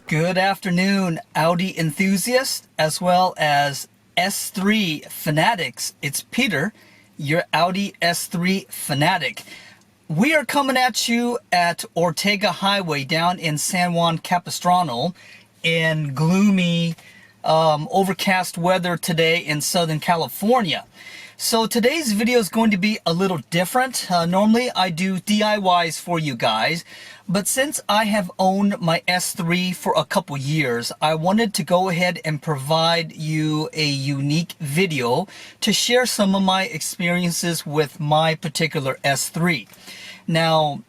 Good afternoon, Audi enthusiasts, as well as S3 fanatics. It's Peter, your Audi S3 Fanatic. We are coming at you at Ortega Highway down in San Juan Capistrano in gloomy, overcast weather today in Southern California. So today's video is going to be a little different. Normally I do DIYs for you guys, but since I have owned my S3 for a couple years, I wanted to go ahead and provide you a unique video to share some of my experiences with my particular S3. Now,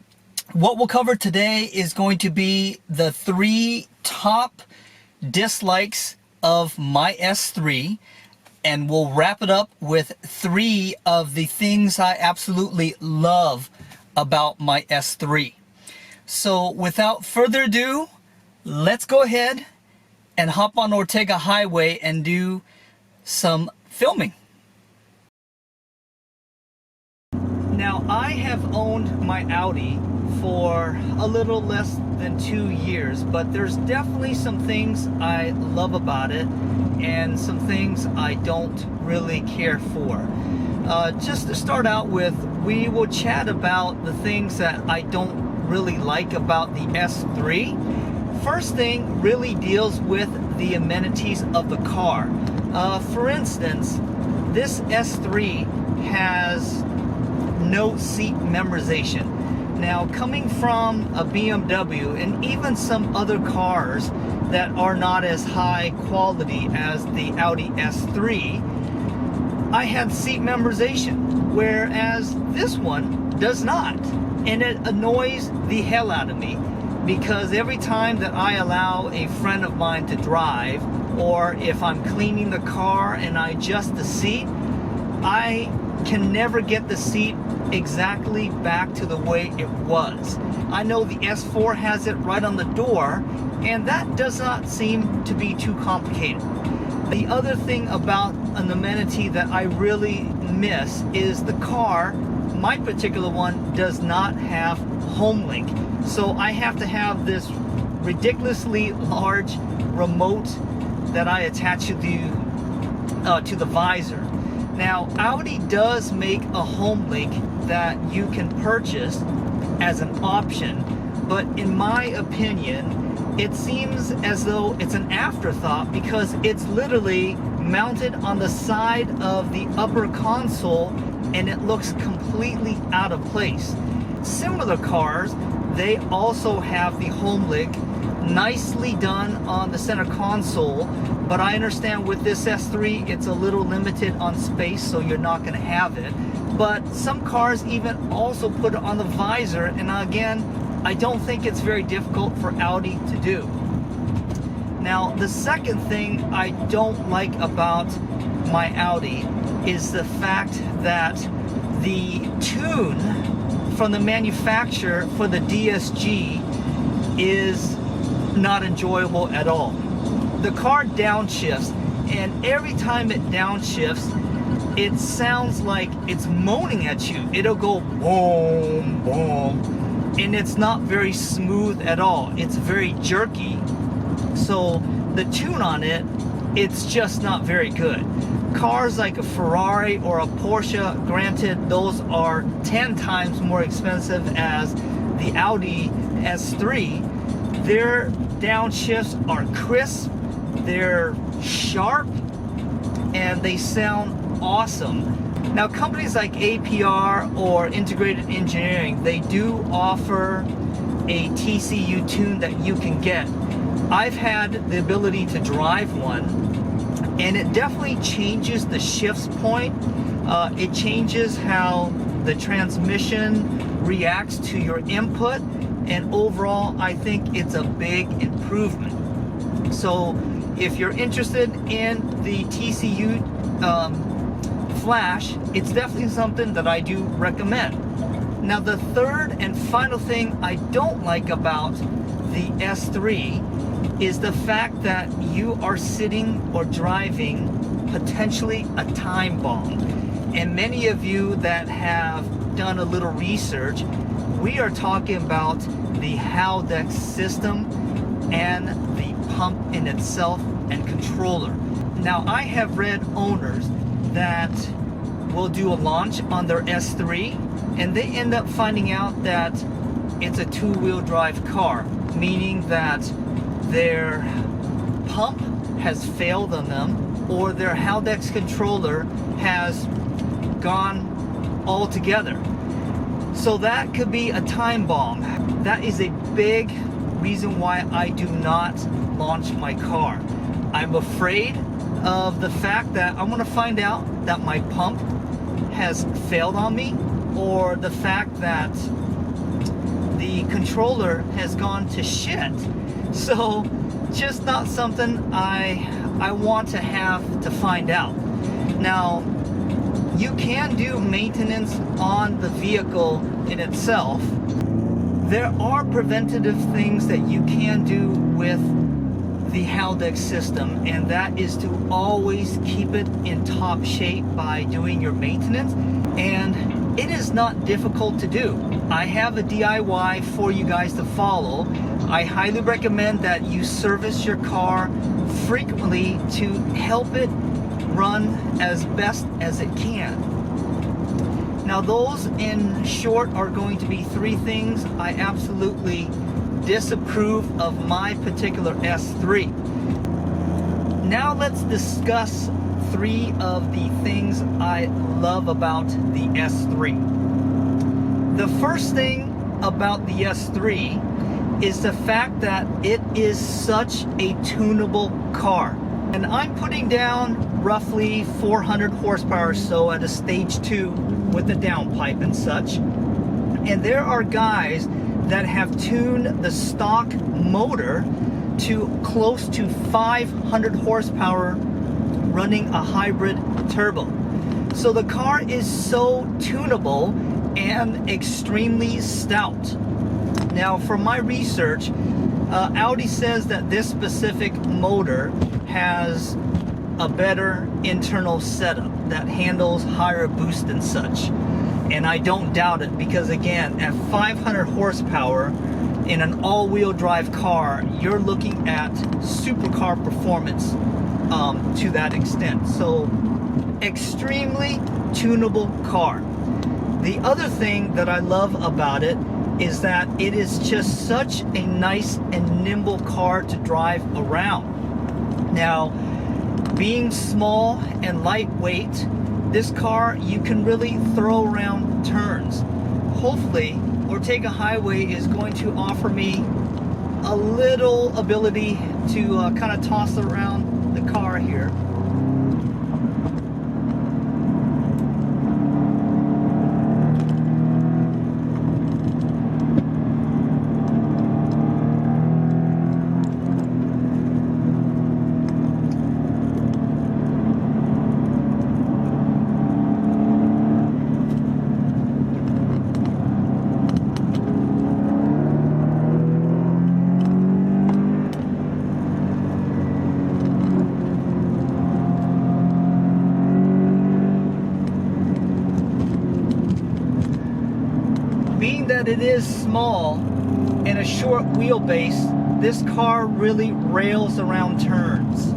what we'll cover today is going to be the 3 top dislikes of my S3, and we'll wrap it up with 3 of the things I absolutely love about my S3. So without further ado, let's go ahead and hop on Ortega Highway and do some filming. Now, I have owned my Audi for a little less than 2 years, but there's definitely some things I love about it and some things I don't really care for. Just to start out with, we will chat about the things that I don't really like about the S3. First thing really deals with the amenities of the car. For instance, this S3 has no seat memorization. Now, coming from a BMW and even some other cars that are not as high quality as the Audi S3, I had seat memorization, whereas this one does not. And it annoys the hell out of me, because every time that I allow a friend of mine to drive, or if I'm cleaning the car and I adjust the seat, I can never get the seat exactly back to the way it was. I know the S4 has it right on the door, and that does not seem to be too complicated. The other thing about an amenity that I really miss is the car. My particular one does not have home link, so I have to have this ridiculously large remote that I attach to the visor. Now, Audi does make a home link that you can purchase as an option, but in my opinion, it seems as though it's an afterthought, because it's literally mounted on the side of the upper console and it looks completely out of place. Similar cars, they also have the home link nicely done on the center console, but I understand with this S3 it's a little limited on space, so you're not going to have it. But some cars even also put it on the visor, and again, I don't think it's very difficult for Audi to do. Now, the second thing I don't like about my Audi is the fact that the tune from the manufacturer for the DSG is not enjoyable at all. The car downshifts, and every time it downshifts, it sounds like it's moaning at you. It'll go boom, boom, and it's not very smooth at all. It's very jerky. So the tune on it, it's just not very good. Cars like a Ferrari or a Porsche, granted, those are 10 times more expensive as the Audi S3. Their downshifts are crisp, they're sharp, and they sound awesome. Now, companies like APR or Integrated Engineering, they do offer a TCU tune that you can get. I've had the ability to drive one, and it definitely changes the shifts point. It changes how the transmission reacts to your input, and overall, I think it's a big improvement. So if you're interested in the TCU Flash, it's definitely something that I do recommend. Now, the third and final thing I don't like about the S3 is the fact that you are sitting or driving potentially a time bomb. And many of you that have done a little research, we are talking about the Haldex system and the pump in itself and controller. Now, I have read owners that will do a launch on their S3 and they end up finding out that it's a two-wheel drive car, meaning that their pump has failed on them or their Haldex controller has gone altogether. So that could be a time bomb. That is a big reason why I do not launch my car. I'm afraid of the fact that I'm going to find out that my pump has failed on me, or the fact that the controller has gone to shit. So just not something I want to have to find out. Now, you can do maintenance on the vehicle in itself. There are preventative things that you can do with the Haldex system, and that is to always keep it in top shape by doing your maintenance, and it is not difficult to do. I have a DIY for you guys to follow. I highly recommend that you service your car frequently to help it run as best as it can. Now, those in short are going to be three things I absolutely disapprove of my particular S3. Now let's discuss three of the things I love about the S3. The first thing about the S3 is the fact that it is such a tunable car. And I'm putting down roughly 400 horsepower or so at a stage 2 with the downpipe and such. And there are guys that have tuned the stock motor to close to 500 horsepower running a hybrid turbo. So the car is so tunable and extremely stout. Now, from my research, Audi says that this specific motor has a better internal setup that handles higher boost and such. And I don't doubt it, because again, at 500 horsepower in an all-wheel drive car, you're looking at supercar performance to that extent. So extremely tunable car. The other thing that I love about it is that it is just such a nice and nimble car to drive around. Now, being small and lightweight, this car you can really throw around turns. Hopefully, or take a highway is going to offer me a little ability to kind of toss around the car here. Being that it is small and a short wheelbase, this car really rails around turns.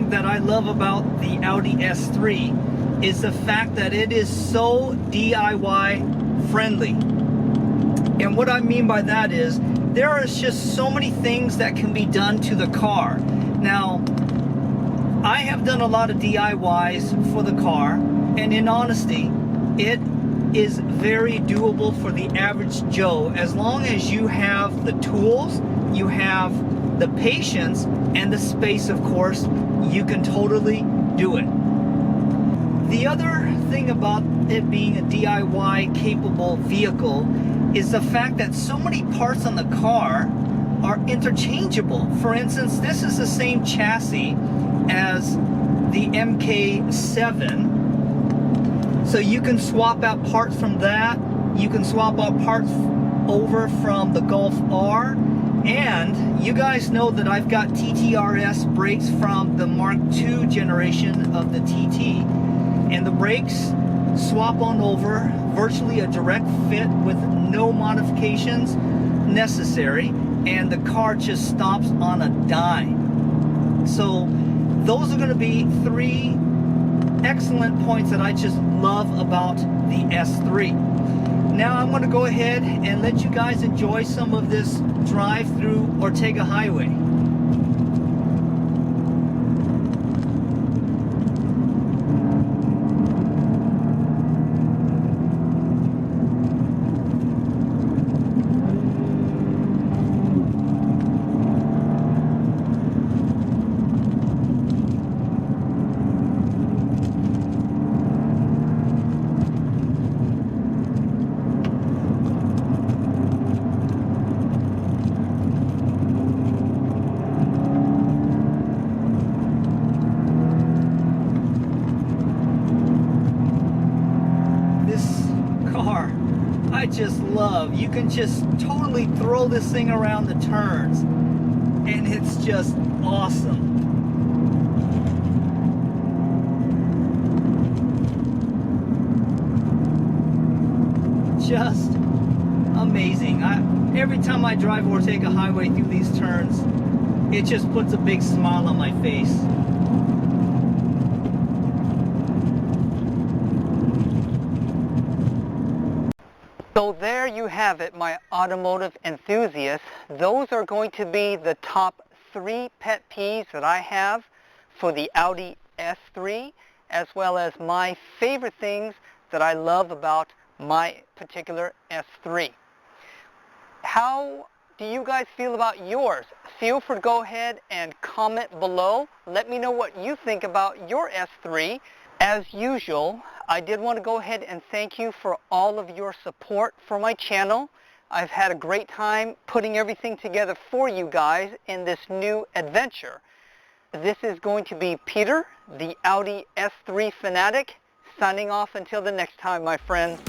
thing that I love about the Audi S3 is the fact that it is so DIY friendly. And what I mean by that is there is just so many things that can be done to the car. Now, I have done a lot of DIYs for the car, and in honesty, it is very doable for the average Joe. As long as you have the tools, you have the patience, and the space, of course, you can totally do it. The other thing about it being a DIY capable vehicle is the fact that so many parts on the car are interchangeable. For instance, this is the same chassis as the MK7. So you can swap out parts from that. You can swap out parts over from the Golf R. And you guys know that I've got TTRS brakes from the Mark II generation of the TT. And the brakes swap on over, virtually a direct fit with no modifications necessary. And the car just stops on a dime. So those are going to be three excellent points that I just love about the S3. Now I'm going to go ahead and let you guys enjoy some of this drive through Ortega Highway. I just love, you can just totally throw this thing around the turns and it's just awesome. Just amazing. Every time I drive Ortega Highway through these turns, it just puts a big smile on my face. So there you have it, my automotive enthusiasts. Those are going to be the top 3 pet peeves that I have for the Audi S3, as well as my favorite things that I love about my particular S3. How do you guys feel about yours? Feel free to go ahead and comment below. Let me know what you think about your S3. As usual, I did want to go ahead and thank you for all of your support for my channel. I've had a great time putting everything together for you guys in this new adventure. This is going to be Peter, the Audi S3 Fanatic, signing off until the next time, my friends.